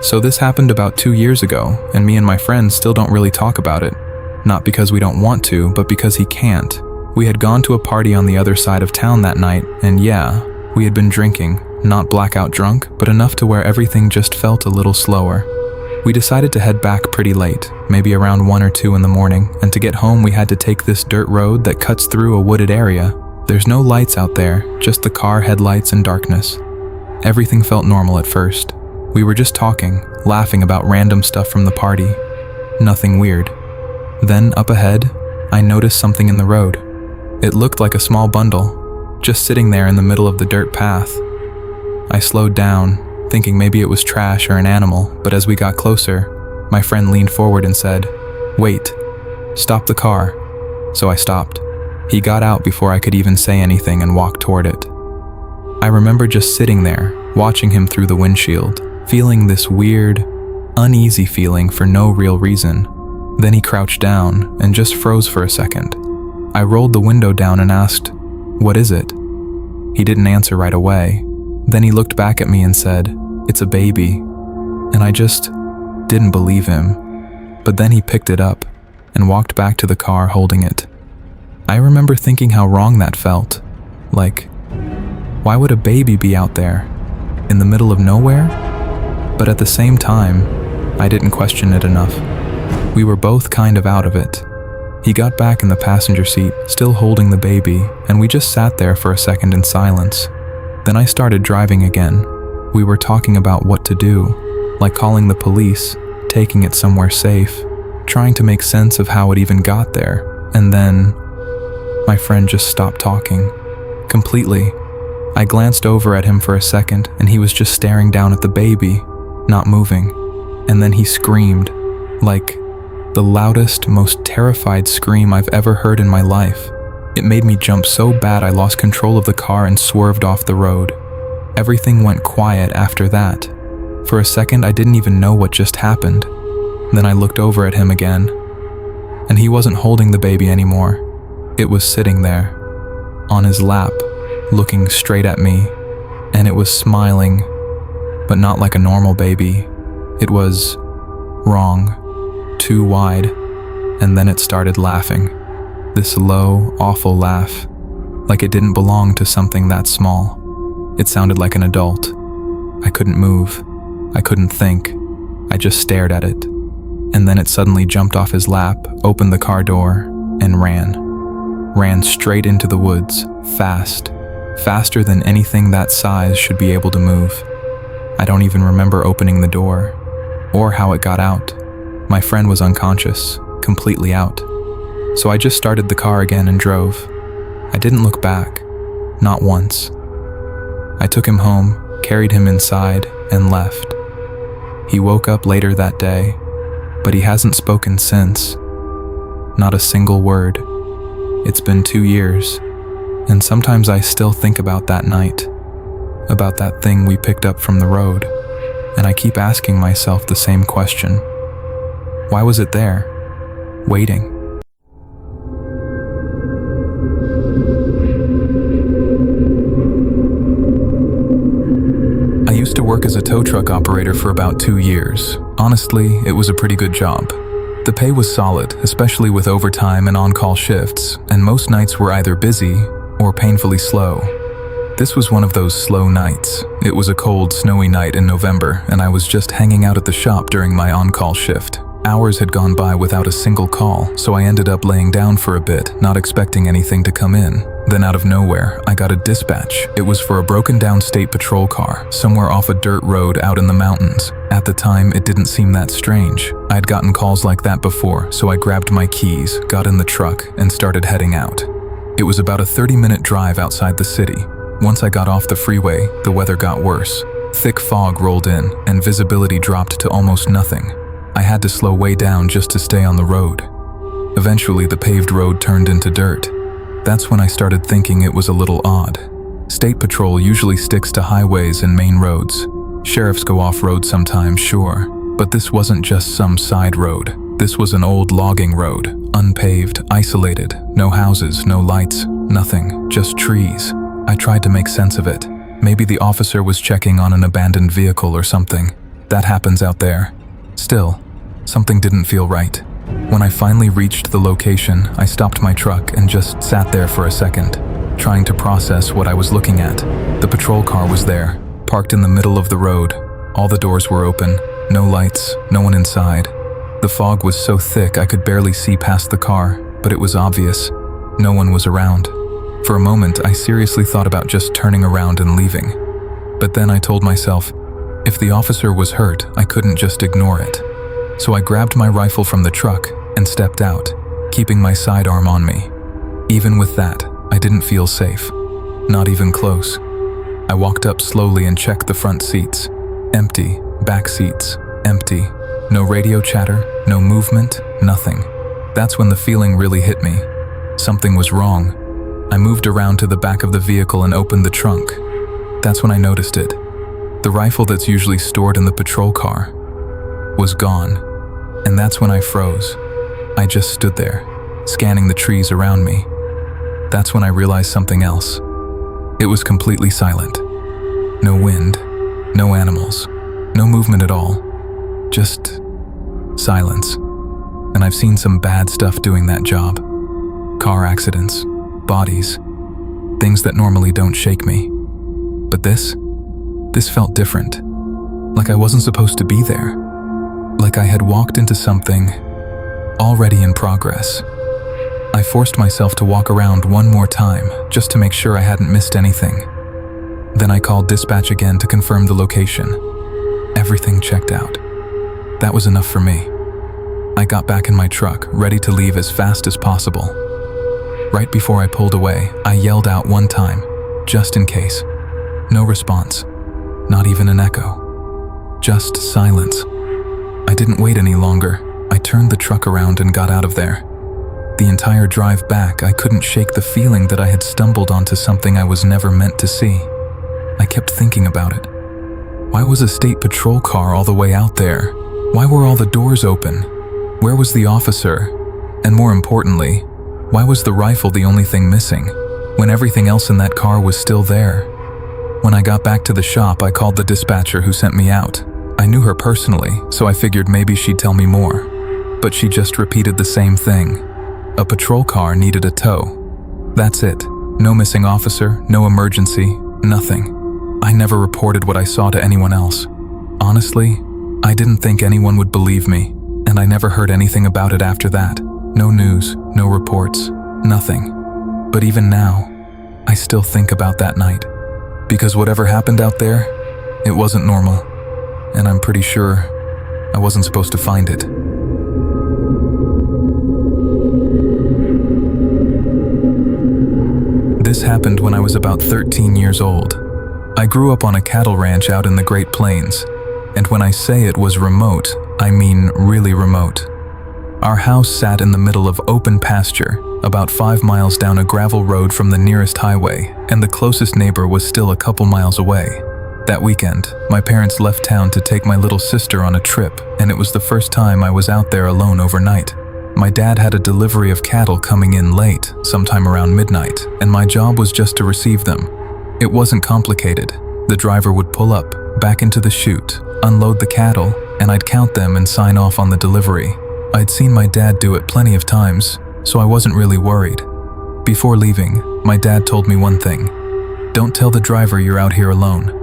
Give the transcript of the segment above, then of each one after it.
So this happened about 2 years ago, and me and my friends still don't really talk about it. Not because we don't want to, but because he can't. We had gone to a party on the other side of town that night, and yeah, we had been drinking, not blackout drunk, but enough to where everything just felt a little slower. We decided to head back pretty late, maybe around 1 or 2 in the morning, and to get home we had to take this dirt road that cuts through a wooded area. There's no lights out there, just the car headlights and darkness. Everything felt normal at first. We were just talking, laughing about random stuff from the party. Nothing weird. Then, up ahead, I noticed something in the road. It looked like a small bundle, just sitting there in the middle of the dirt path. I slowed down, thinking maybe it was trash or an animal, but as we got closer, my friend leaned forward and said, "Wait, stop the car." So I stopped. He got out before I could even say anything and walked toward it. I remember just sitting there, watching him through the windshield, feeling this weird, uneasy feeling for no real reason. Then he crouched down and just froze for a second. I rolled the window down and asked, "What is it?" He didn't answer right away. Then he looked back at me and said, "It's a baby." And I just didn't believe him. But then he picked it up and walked back to the car holding it. I remember thinking how wrong that felt. Like, why would a baby be out there, in the middle of nowhere? But at the same time, I didn't question it enough. We were both kind of out of it. He got back in the passenger seat, still holding the baby, and we just sat there for a second in silence. Then I started driving again. We were talking about what to do, like calling the police, taking it somewhere safe, trying to make sense of how it even got there. And then, my friend just stopped talking. Completely. I glanced over at him for a second, and he was just staring down at the baby, not moving. And then he screamed, like the loudest, most terrified scream I've ever heard in my life. It made me jump so bad I lost control of the car and swerved off the road. Everything went quiet after that. For a second, I didn't even know what just happened. Then I looked over at him again, and he wasn't holding the baby anymore. It was sitting there, on his lap, looking straight at me, and it was smiling, but not like a normal baby. It was wrong, too wide, and then it started laughing. This low, awful laugh, like it didn't belong to something that small. It sounded like an adult. I couldn't move. I couldn't think. I just stared at it. And then it suddenly jumped off his lap, opened the car door, and ran. Ran straight into the woods, fast. Faster than anything that size should be able to move. I don't even remember opening the door, or how it got out. My friend was unconscious, completely out. So I just started the car again and drove. I didn't look back, not once. I took him home, carried him inside, and left. He woke up later that day, but he hasn't spoken since. Not a single word. It's been 2 years, and sometimes I still think about that night, about that thing we picked up from the road, and I keep asking myself the same question. Why was it there, waiting? I used to work as a tow truck operator for about 2 years. Honestly, it was a pretty good job. The pay was solid, especially with overtime and on-call shifts, and most nights were either busy or painfully slow. This was one of those slow nights. It was a cold, snowy night in November, and I was just hanging out at the shop during my on-call shift. Hours had gone by without a single call, so I ended up laying down for a bit, not expecting anything to come in. Then out of nowhere, I got a dispatch. It was for a broken down state patrol car, somewhere off a dirt road out in the mountains. At the time, it didn't seem that strange. I'd gotten calls like that before, so I grabbed my keys, got in the truck, and started heading out. It was about a 30-minute drive outside the city. Once I got off the freeway, the weather got worse. Thick fog rolled in, and visibility dropped to almost nothing. I had to slow way down just to stay on the road. Eventually, the paved road turned into dirt. That's when I started thinking it was a little odd. State Patrol usually sticks to highways and main roads. Sheriffs go off-road sometimes, sure, but this wasn't just some side road. This was an old logging road, unpaved, isolated, no houses, no lights, nothing, just trees. I tried to make sense of it. Maybe the officer was checking on an abandoned vehicle or something. That happens out there. Still, something didn't feel right. When I finally reached the location, I stopped my truck and just sat there for a second, trying to process what I was looking at. The patrol car was there, parked in the middle of the road. All the doors were open, no lights, no one inside. The fog was so thick I could barely see past the car, but it was obvious. No one was around. For a moment, I seriously thought about just turning around and leaving. But then I told myself, if the officer was hurt, I couldn't just ignore it. So I grabbed my rifle from the truck and stepped out, keeping my sidearm on me. Even with that, I didn't feel safe. Not even close. I walked up slowly and checked the front seats. Empty. Back seats. Empty. No radio chatter, no movement, nothing. That's when the feeling really hit me. Something was wrong. I moved around to the back of the vehicle and opened the trunk. That's when I noticed it. The rifle that's usually stored in the patrol car was gone. And that's when I froze. I just stood there, scanning the trees around me. That's when I realized something else. It was completely silent. No wind, no animals, no movement at all. Just silence. And I've seen some bad stuff doing that job. Car accidents, bodies, things that normally don't shake me. But this felt different. Like I wasn't supposed to be there. Like I had walked into something already in progress. I forced myself to walk around one more time just to make sure I hadn't missed anything. Then I called dispatch again to confirm the location. Everything checked out. That was enough for me. I got back in my truck, ready to leave as fast as possible. Right before I pulled away, I yelled out one time, just in case. No response. Not even an echo. Just silence. I didn't wait any longer. I turned the truck around and got out of there. The entire drive back, I couldn't shake the feeling that I had stumbled onto something I was never meant to see. I kept thinking about it. Why was a state patrol car all the way out there? Why were all the doors open? Where was the officer? And more importantly, why was the rifle the only thing missing, when everything else in that car was still there? When I got back to the shop, I called the dispatcher who sent me out. I knew her personally, so I figured maybe she'd tell me more. But she just repeated the same thing. A patrol car needed a tow. That's it. No missing officer, no emergency, nothing. I never reported what I saw to anyone else. Honestly, I didn't think anyone would believe me, and I never heard anything about it after that. No news, no reports, nothing. But even now, I still think about that night. Because whatever happened out there, it wasn't normal. And I'm pretty sure I wasn't supposed to find it. This happened when I was about 13 years old. I grew up on a cattle ranch out in the Great Plains, and when I say it was remote, I mean really remote. Our house sat in the middle of open pasture, about 5 miles down a gravel road from the nearest highway, and the closest neighbor was still a couple miles away. That weekend, my parents left town to take my little sister on a trip, and it was the first time I was out there alone overnight. My dad had a delivery of cattle coming in late, sometime around midnight, and my job was just to receive them. It wasn't complicated. The driver would pull up, back into the chute, unload the cattle, and I'd count them and sign off on the delivery. I'd seen my dad do it plenty of times, so I wasn't really worried. Before leaving, my dad told me one thing. Don't tell the driver you're out here alone.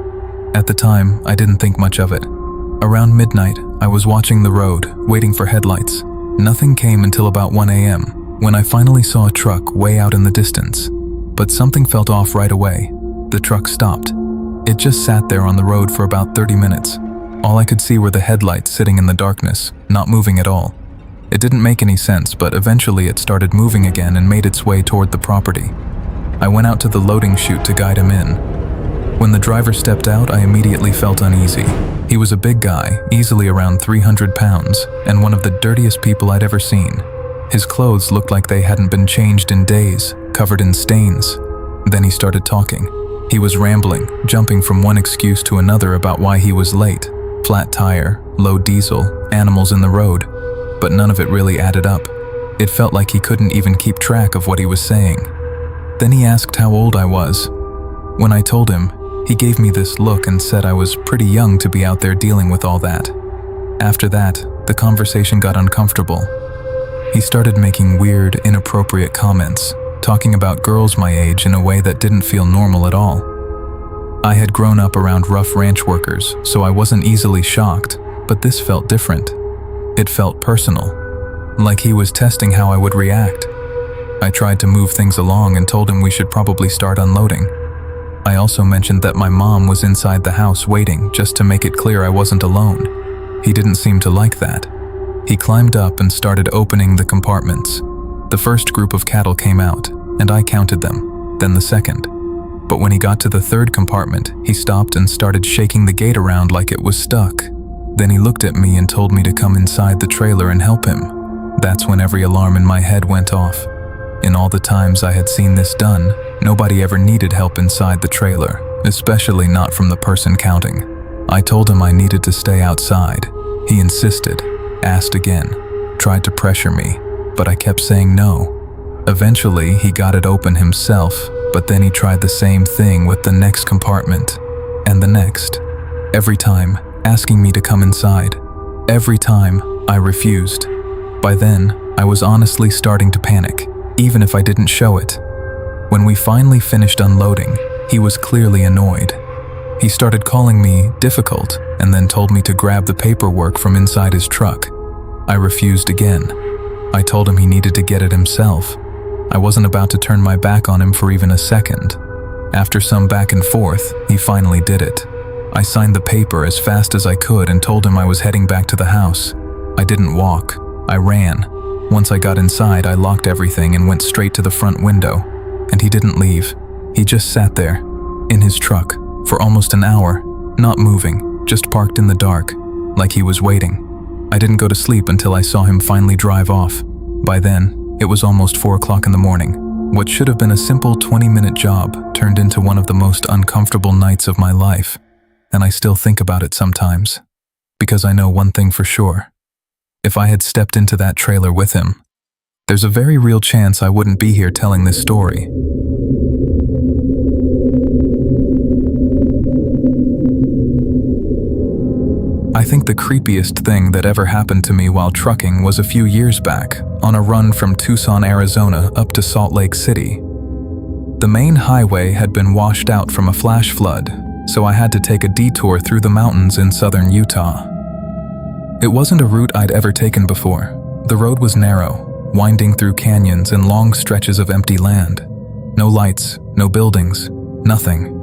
At the time, I didn't think much of it. Around midnight, I was watching the road, waiting for headlights. Nothing came until about 1 a.m., when I finally saw a truck way out in the distance. But something felt off right away. The truck stopped. It just sat there on the road for about 30 minutes. All I could see were the headlights sitting in the darkness, not moving at all. It didn't make any sense, but eventually it started moving again and made its way toward the property. I went out to the loading chute to guide him in. When the driver stepped out, I immediately felt uneasy. He was a big guy, easily around 300 pounds, and one of the dirtiest people I'd ever seen. His clothes looked like they hadn't been changed in days, covered in stains. Then he started talking. He was rambling, jumping from one excuse to another about why he was late. Flat tire, low diesel, animals in the road. But none of it really added up. It felt like he couldn't even keep track of what he was saying. Then he asked how old I was. When I told him, He gave me this look and said I was pretty young to be out there dealing with all that. After that, the conversation got uncomfortable. He started making weird, inappropriate comments, talking about girls my age in a way that didn't feel normal at all. I had grown up around rough ranch workers, so I wasn't easily shocked, but this felt different. It felt personal, like he was testing how I would react. I tried to move things along and told him we should probably start unloading. I also mentioned that my mom was inside the house waiting, just to make it clear I wasn't alone. He didn't seem to like that. He climbed up and started opening the compartments. The first group of cattle came out, and I counted them, then the second. But when he got to the third compartment, he stopped and started shaking the gate around like it was stuck. Then he looked at me and told me to come inside the trailer and help him. That's when every alarm in my head went off. In all the times I had seen this done, nobody ever needed help inside the trailer, especially not from the person counting. I told him I needed to stay outside. He insisted, asked again, tried to pressure me, but I kept saying no. Eventually, he got it open himself, but then he tried the same thing with the next compartment, and the next. Every time, asking me to come inside. Every time, I refused. By then, I was honestly starting to panic, even if I didn't show it. When we finally finished unloading, he was clearly annoyed. He started calling me difficult and then told me to grab the paperwork from inside his truck. I refused again. I told him he needed to get it himself. I wasn't about to turn my back on him for even a second. After some back and forth, he finally did it. I signed the paper as fast as I could and told him I was heading back to the house. I didn't walk, I ran. Once I got inside, I locked everything and went straight to the front window. And he didn't leave. He just sat there, in his truck, for almost an hour, not moving, just parked in the dark, like he was waiting. I didn't go to sleep until I saw him finally drive off. By then, it was almost 4 o'clock in the morning. What should have been a simple 20-minute job turned into one of the most uncomfortable nights of my life. And I still think about it sometimes. Because I know one thing for sure. If I had stepped into that trailer with him, there's a very real chance I wouldn't be here telling this story. I think the creepiest thing that ever happened to me while trucking was a few years back, on a run from Tucson, Arizona up to Salt Lake City. The main highway had been washed out from a flash flood, so I had to take a detour through the mountains in southern Utah. It wasn't a route I'd ever taken before. The road was narrow, winding through canyons and long stretches of empty land. No lights, no buildings, nothing.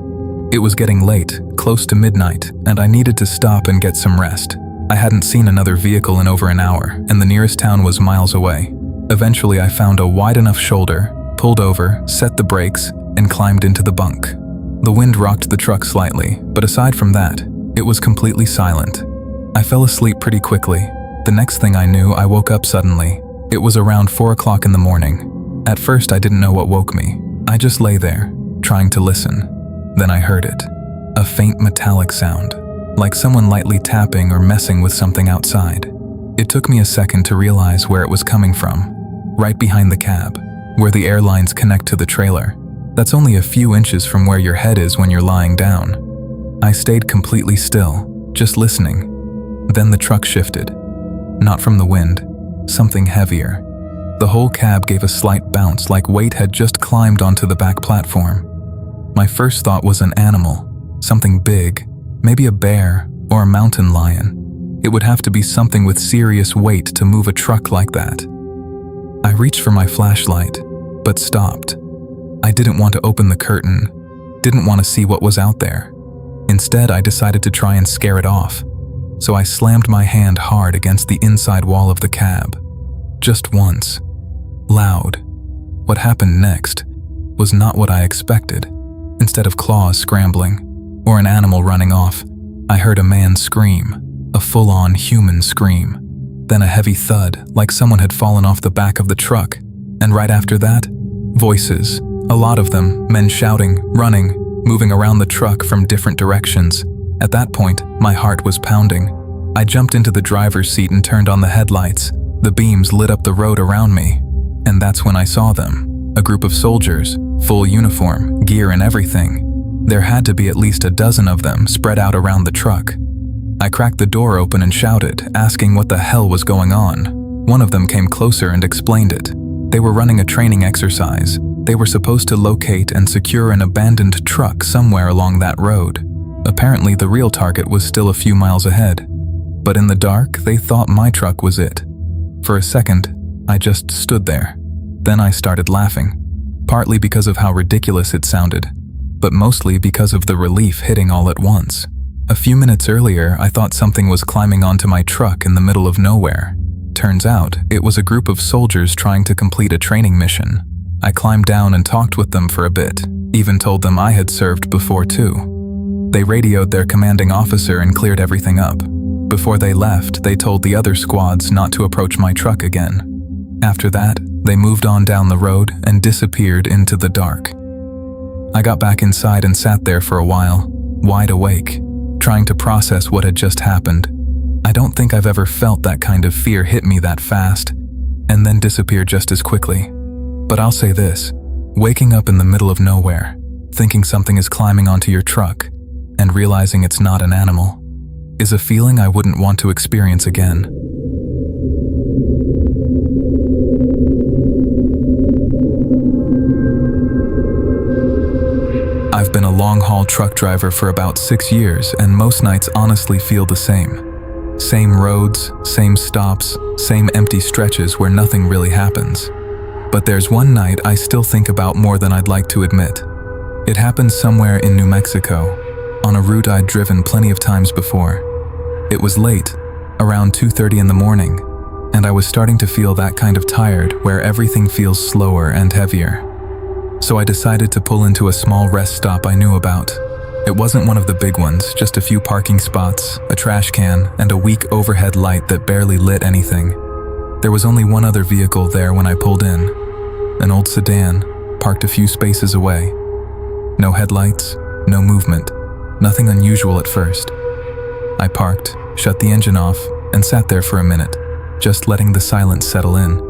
It was getting late, close to midnight, and I needed to stop and get some rest. I hadn't seen another vehicle in over an hour, and the nearest town was miles away. Eventually, I found a wide enough shoulder, pulled over, set the brakes, and climbed into the bunk. The wind rocked the truck slightly, but aside from that, it was completely silent. I fell asleep pretty quickly. The next thing I knew, I woke up suddenly. It was around 4 o'clock in the morning. At first, I didn't know what woke me. I just lay there, trying to listen. Then I heard it. A faint metallic sound, like someone lightly tapping or messing with something outside. It took me a second to realize where it was coming from. Right behind the cab, where the air lines connect to the trailer. That's only a few inches from where your head is when you're lying down. I stayed completely still, just listening. Then the truck shifted. Not from the wind, something heavier. The whole cab gave a slight bounce like weight had just climbed onto the back platform. My first thought was an animal, something big, maybe a bear or a mountain lion. It would have to be something with serious weight to move a truck like that. I reached for my flashlight, but stopped. I didn't want to open the curtain, didn't want to see what was out there. Instead, I decided to try and scare it off. So I slammed my hand hard against the inside wall of the cab. Just once. Loud. What happened next was not what I expected. Instead of claws scrambling, or an animal running off, I heard a man scream, a full-on human scream. Then a heavy thud, like someone had fallen off the back of the truck. And right after that, voices. A lot of them, men shouting, running, moving around the truck from different directions. At that point, my heart was pounding. I jumped into the driver's seat and turned on the headlights. The beams lit up the road around me. And that's when I saw them. A group of soldiers, full uniform, gear and everything. There had to be at least a dozen of them spread out around the truck. I cracked the door open and shouted, asking what the hell was going on. One of them came closer and explained it. They were running a training exercise. They were supposed to locate and secure an abandoned truck somewhere along that road. Apparently, the real target was still a few miles ahead. But in the dark, they thought my truck was it. For a second, I just stood there. Then I started laughing, partly because of how ridiculous it sounded, but mostly because of the relief hitting all at once. A few minutes earlier, I thought something was climbing onto my truck in the middle of nowhere. Turns out, it was a group of soldiers trying to complete a training mission. I climbed down and talked with them for a bit, even told them I had served before too. They radioed their commanding officer and cleared everything up. Before they left, they told the other squads not to approach my truck again. After that, they moved on down the road and disappeared into the dark. I got back inside and sat there for a while, wide awake, trying to process what had just happened. I don't think I've ever felt that kind of fear hit me that fast, and then disappear just as quickly. But I'll say this, waking up in the middle of nowhere, thinking something is climbing onto your truck, and realizing it's not an animal, is a feeling I wouldn't want to experience again. I've been a long-haul truck driver for about 6 years, and most nights honestly feel the same. Same roads, same stops, same empty stretches where nothing really happens. But there's one night I still think about more than I'd like to admit. It happened somewhere in New Mexico, on a route I'd driven plenty of times before. It was late, around 2:30 in the morning, and I was starting to feel that kind of tired where everything feels slower and heavier. So I decided to pull into a small rest stop I knew about. It wasn't one of the big ones, just a few parking spots, a trash can, and a weak overhead light that barely lit anything. There was only one other vehicle there when I pulled in, an old sedan, parked a few spaces away. No headlights, no movement, nothing unusual at first. I parked, shut the engine off, and sat there for a minute, just letting the silence settle in.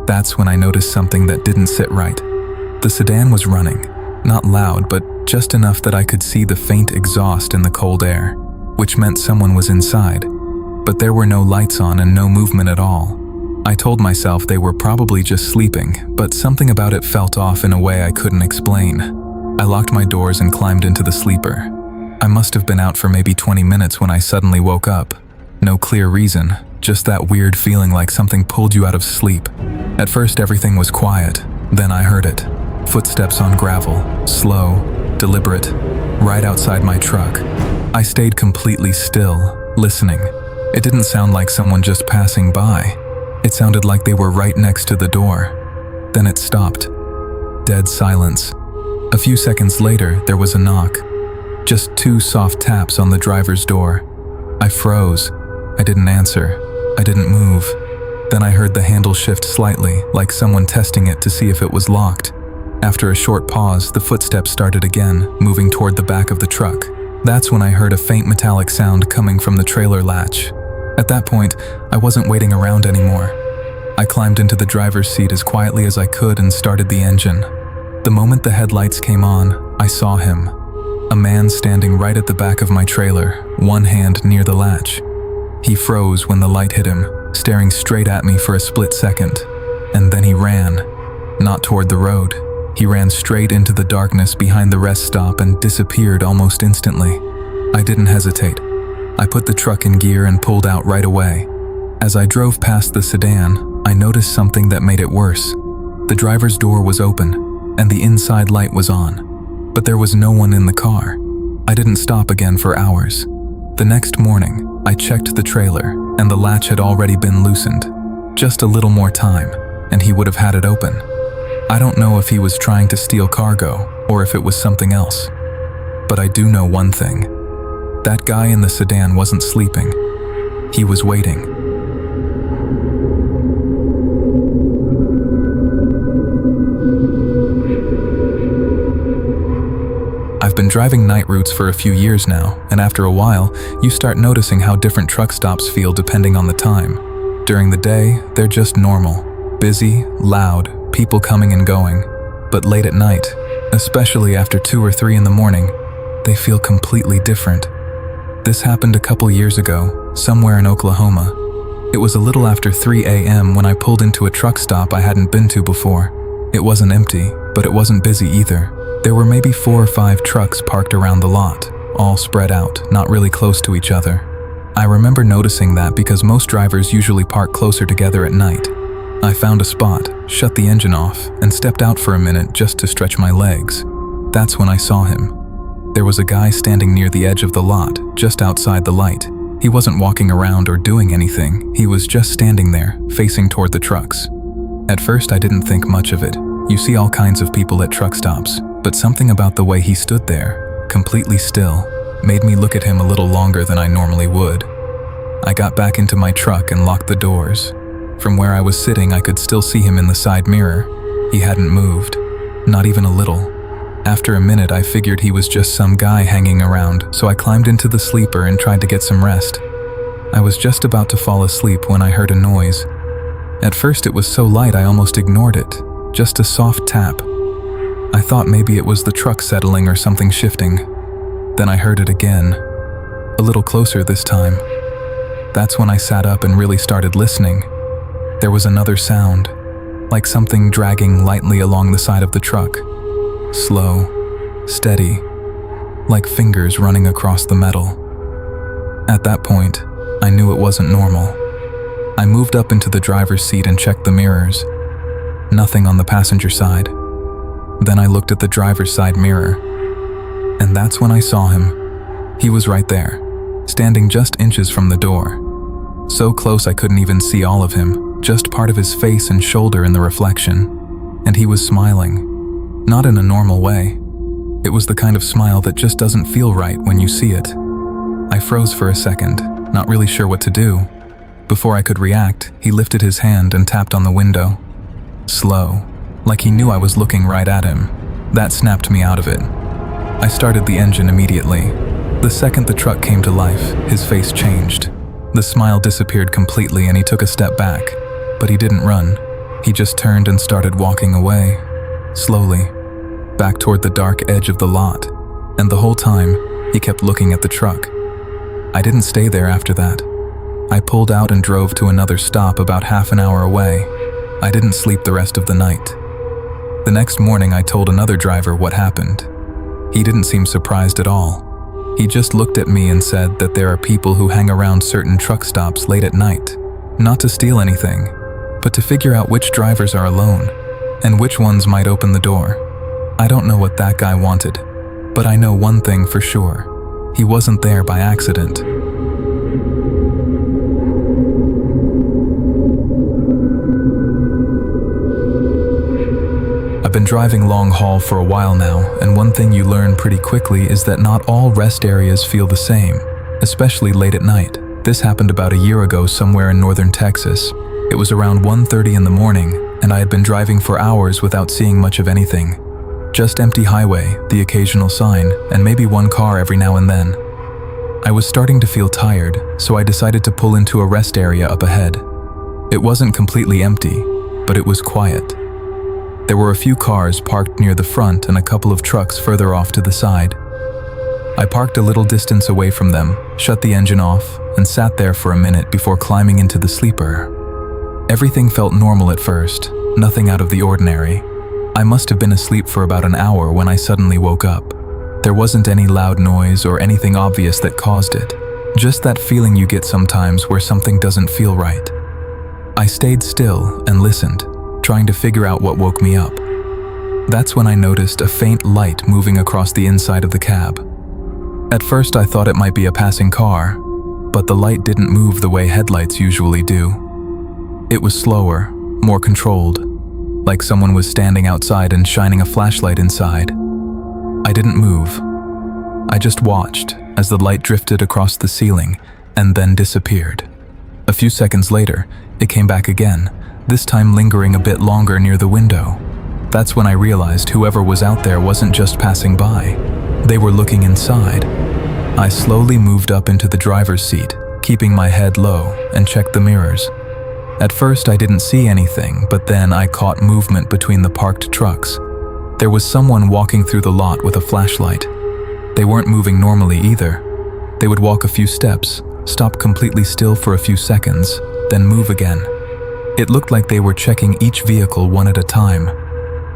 That's when I noticed something that didn't sit right. The sedan was running, not loud, but just enough that I could see the faint exhaust in the cold air, which meant someone was inside. But there were no lights on and no movement at all. I told myself they were probably just sleeping, but something about it felt off in a way I couldn't explain. I locked my doors and climbed into the sleeper. I must have been out for maybe 20 minutes when I suddenly woke up. No clear reason, just that weird feeling like something pulled you out of sleep. At first everything was quiet, then I heard it. Footsteps on gravel, slow, deliberate, right outside my truck. I stayed completely still, listening. It didn't sound like someone just passing by. It sounded like they were right next to the door. Then it stopped. Dead silence. A few seconds later, there was a knock. Just 2 soft taps on the driver's door. I froze. I didn't answer. I didn't move. Then I heard the handle shift slightly, like someone testing it to see if it was locked. After a short pause, the footsteps started again, moving toward the back of the truck. That's when I heard a faint metallic sound coming from the trailer latch. At that point, I wasn't waiting around anymore. I climbed into the driver's seat as quietly as I could and started the engine. The moment the headlights came on, I saw him. A man standing right at the back of my trailer, one hand near the latch. He froze when the light hit him, staring straight at me for a split second. And then he ran. Not toward the road. He ran straight into the darkness behind the rest stop and disappeared almost instantly. I didn't hesitate. I put the truck in gear and pulled out right away. As I drove past the sedan, I noticed something that made it worse. The driver's door was open, and the inside light was on, but there was no one in the car. I didn't stop again for hours. The next morning, I checked the trailer, and the latch had already been loosened. Just a little more time, and he would have had it open. I don't know if he was trying to steal cargo, or if it was something else. But I do know one thing. That guy in the sedan wasn't sleeping. He was waiting. I've been driving night routes for a few years now, and after a while, you start noticing how different truck stops feel depending on the time. During the day, they're just normal. Busy, loud, people coming and going. But late at night, especially after 2 or 3 in the morning. They feel completely different. This happened a couple years ago, somewhere in Oklahoma. It was a little after 3 a.m. when I pulled into a truck stop I hadn't been to before. It wasn't empty, but it wasn't busy either. There were maybe 4 or 5 trucks parked around the lot, all spread out, not really close to each other. I remember noticing that because most drivers usually park closer together at night. I found a spot, shut the engine off, and stepped out for a minute just to stretch my legs. That's when I saw him. There was a guy standing near the edge of the lot, just outside the light. He wasn't walking around or doing anything. He was just standing there, facing toward the trucks. At first, I didn't think much of it. You see all kinds of people at truck stops, but something about the way he stood there, completely still, made me look at him a little longer than I normally would. I got back into my truck and locked the doors. From where I was sitting, I could still see him in the side mirror. He hadn't moved, not even a little. After a minute, I figured he was just some guy hanging around, so I climbed into the sleeper and tried to get some rest. I was just about to fall asleep when I heard a noise. At first, it was so light I almost ignored it, just a soft tap. I thought maybe it was the truck settling or something shifting. Then I heard it again, a little closer this time. That's when I sat up and really started listening. There was another sound, like something dragging lightly along the side of the truck. Slow, steady, like fingers running across the metal. At that point, I knew it wasn't normal. I moved up into the driver's seat and checked the mirrors. Nothing on the passenger side. Then I looked at the driver's side mirror, and that's when I saw him. He was right there, standing just inches from the door. So close I couldn't even see all of him, just part of his face and shoulder in the reflection. And he was smiling. Not in a normal way. It was the kind of smile that just doesn't feel right when you see it. I froze for a second, not really sure what to do. Before I could react, he lifted his hand and tapped on the window. Slow, like he knew I was looking right at him. That snapped me out of it. I started the engine immediately. The second the truck came to life, his face changed. The smile disappeared completely and he took a step back. But he didn't run. He just turned and started walking away. Slowly, back toward the dark edge of the lot, and the whole time, he kept looking at the truck. I didn't stay there after that. I pulled out and drove to another stop about half an hour away. I didn't sleep the rest of the night. The next morning, I told another driver what happened. He didn't seem surprised at all. He just looked at me and said that there are people who hang around certain truck stops late at night, not to steal anything, but to figure out which drivers are alone and which ones might open the door. I don't know what that guy wanted, but I know one thing for sure. He wasn't there by accident. I've been driving long haul for a while now, and one thing you learn pretty quickly is that not all rest areas feel the same, especially late at night. This happened about a year ago somewhere in northern Texas. It was around 1:30 in the morning, and I had been driving for hours without seeing much of anything. Just empty highway, the occasional sign, and maybe one car every now and then. I was starting to feel tired, so I decided to pull into a rest area up ahead. It wasn't completely empty, but it was quiet. There were a few cars parked near the front and a couple of trucks further off to the side. I parked a little distance away from them, shut the engine off, and sat there for a minute before climbing into the sleeper. Everything felt normal at first, nothing out of the ordinary. I must have been asleep for about an hour when I suddenly woke up. There wasn't any loud noise or anything obvious that caused it, just that feeling you get sometimes where something doesn't feel right. I stayed still and listened, trying to figure out what woke me up. That's when I noticed a faint light moving across the inside of the cab. At first I thought it might be a passing car, but the light didn't move the way headlights usually do. It was slower, more controlled, like someone was standing outside and shining a flashlight inside. I didn't move. I just watched as the light drifted across the ceiling and then disappeared. A few seconds later, it came back again, this time lingering a bit longer near the window. That's when I realized whoever was out there wasn't just passing by. They were looking inside. I slowly moved up into the driver's seat, keeping my head low, and checked the mirrors. At first I didn't see anything, but then I caught movement between the parked trucks. There was someone walking through the lot with a flashlight. They weren't moving normally either. They would walk a few steps, stop completely still for a few seconds, then move again. It looked like they were checking each vehicle one at a time.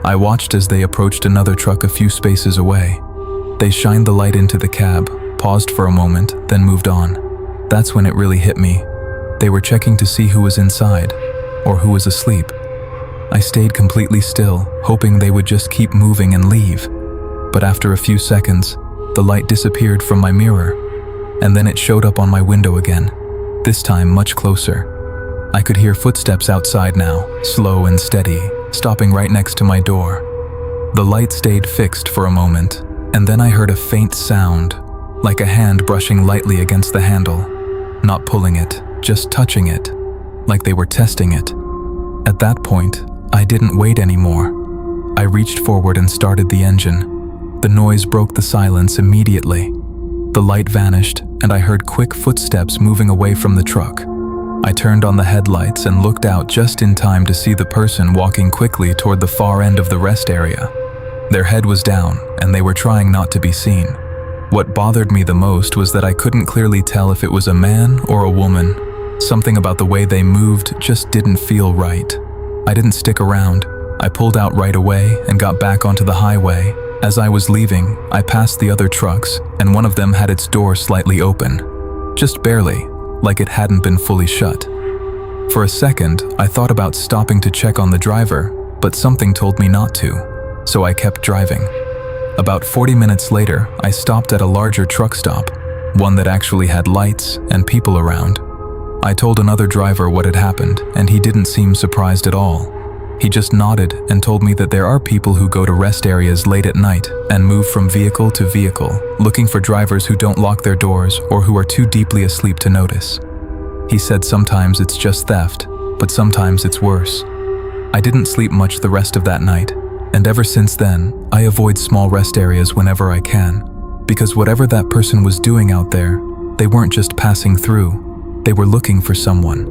I watched as they approached another truck a few spaces away. They shined the light into the cab, paused for a moment, then moved on. That's when it really hit me. They were checking to see who was inside, or who was asleep. I stayed completely still, hoping they would just keep moving and leave. But after a few seconds, the light disappeared from my mirror, and then it showed up on my window again, this time much closer. I could hear footsteps outside now, slow and steady, stopping right next to my door. The light stayed fixed for a moment, and then I heard a faint sound, like a hand brushing lightly against the handle. Not pulling it, just touching it, like they were testing it. At that point, I didn't wait anymore. I reached forward and started the engine. The noise broke the silence immediately. The light vanished, and I heard quick footsteps moving away from the truck. I turned on the headlights and looked out just in time to see the person walking quickly toward the far end of the rest area. Their head was down, and they were trying not to be seen. What bothered me the most was that I couldn't clearly tell if it was a man or a woman. Something about the way they moved just didn't feel right. I didn't stick around. I pulled out right away and got back onto the highway. As I was leaving, I passed the other trucks, and one of them had its door slightly open. Just barely, like it hadn't been fully shut. For a second, I thought about stopping to check on the driver, but something told me not to, so I kept driving. About 40 minutes later, I stopped at a larger truck stop, one that actually had lights and people around. I told another driver what had happened, and he didn't seem surprised at all. He just nodded and told me that there are people who go to rest areas late at night and move from vehicle to vehicle, looking for drivers who don't lock their doors or who are too deeply asleep to notice. He said sometimes it's just theft, but sometimes it's worse. I didn't sleep much the rest of that night, and ever since then, I avoid small rest areas whenever I can, because whatever that person was doing out there, they weren't just passing through, they were looking for someone.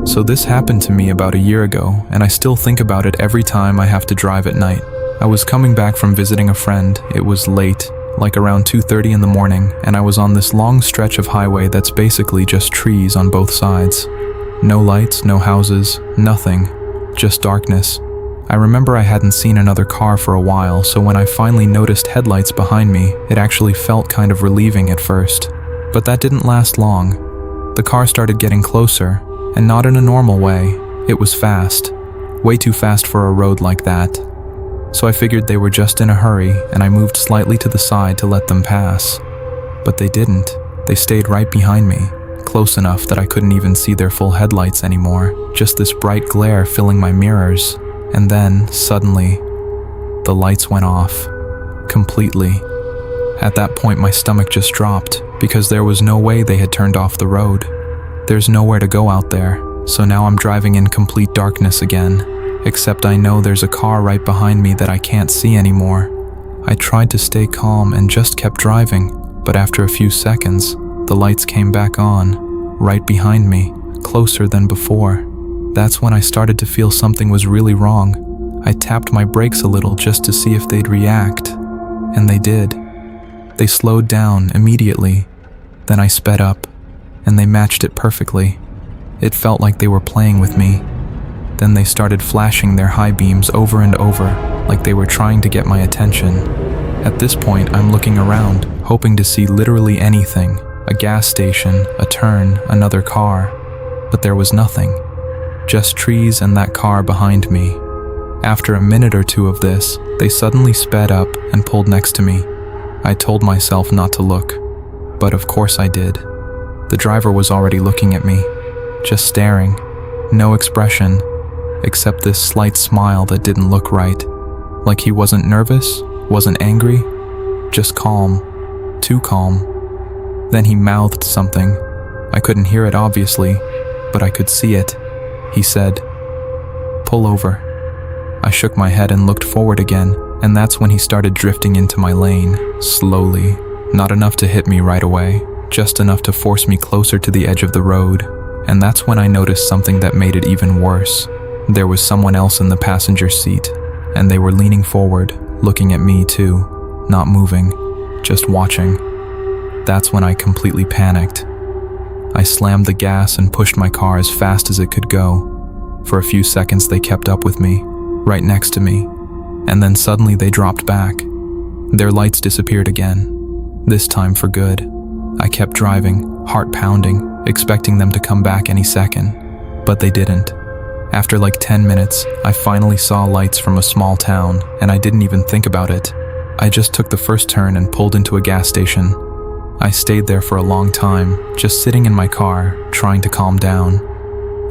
So this happened to me about a year ago, and I still think about it every time I have to drive at night. I was coming back from visiting a friend. It was late, like around 2:30 in the morning, and I was on this long stretch of highway that's basically just trees on both sides. No lights, no houses, nothing, just darkness. I remember I hadn't seen another car for a while, so when I finally noticed headlights behind me, it actually felt kind of relieving at first. But that didn't last long. The car started getting closer, and not in a normal way. It was fast, way too fast for a road like that. So I figured they were just in a hurry, and I moved slightly to the side to let them pass. But they didn't. They stayed right behind me, close enough that I couldn't even see their full headlights anymore, just this bright glare filling my mirrors. And then, suddenly, the lights went off. Completely. At that point, my stomach just dropped, because there was no way they had turned off the road. There's nowhere to go out there, so now I'm driving in complete darkness again, except I know there's a car right behind me that I can't see anymore. I tried to stay calm and just kept driving, but after a few seconds, the lights came back on, right behind me, closer than before. That's when I started to feel something was really wrong. I tapped my brakes a little just to see if they'd react, and they did. They slowed down immediately, then I sped up, and they matched it perfectly. It felt like they were playing with me. Then they started flashing their high beams over and over, like they were trying to get my attention. At this point, I'm looking around, hoping to see literally anything, a gas station, a turn, another car. But there was nothing, just trees and that car behind me. After a minute or two of this, they suddenly sped up and pulled next to me. I told myself not to look, but of course I did. The driver was already looking at me, just staring, no expression, except this slight smile that didn't look right. Like he wasn't nervous, wasn't angry, just calm, too calm. Then he mouthed something. I couldn't hear it obviously, but I could see it. He said, "Pull over." I shook my head and looked forward again, and that's when he started drifting into my lane, slowly, not enough to hit me right away. Just enough to force me closer to the edge of the road. And that's when I noticed something that made it even worse. There was someone else in the passenger seat, and they were leaning forward, looking at me too, not moving, just watching. That's when I completely panicked. I slammed the gas and pushed my car as fast as it could go. For a few seconds they kept up with me, right next to me, and then suddenly they dropped back. Their lights disappeared again, this time for good. I kept driving, heart pounding, expecting them to come back any second, but they didn't. After like 10 minutes, I finally saw lights from a small town, and I didn't even think about it. I just took the first turn and pulled into a gas station. I stayed there for a long time, just sitting in my car, trying to calm down.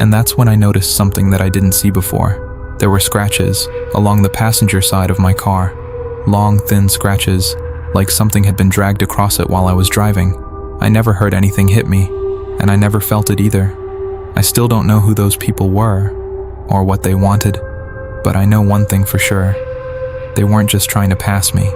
And that's when I noticed something that I didn't see before. There were scratches along the passenger side of my car. Long, thin scratches, like something had been dragged across it while I was driving. I never heard anything hit me, and I never felt it either. I still don't know who those people were, or what they wanted, but I know one thing for sure. They weren't just trying to pass me.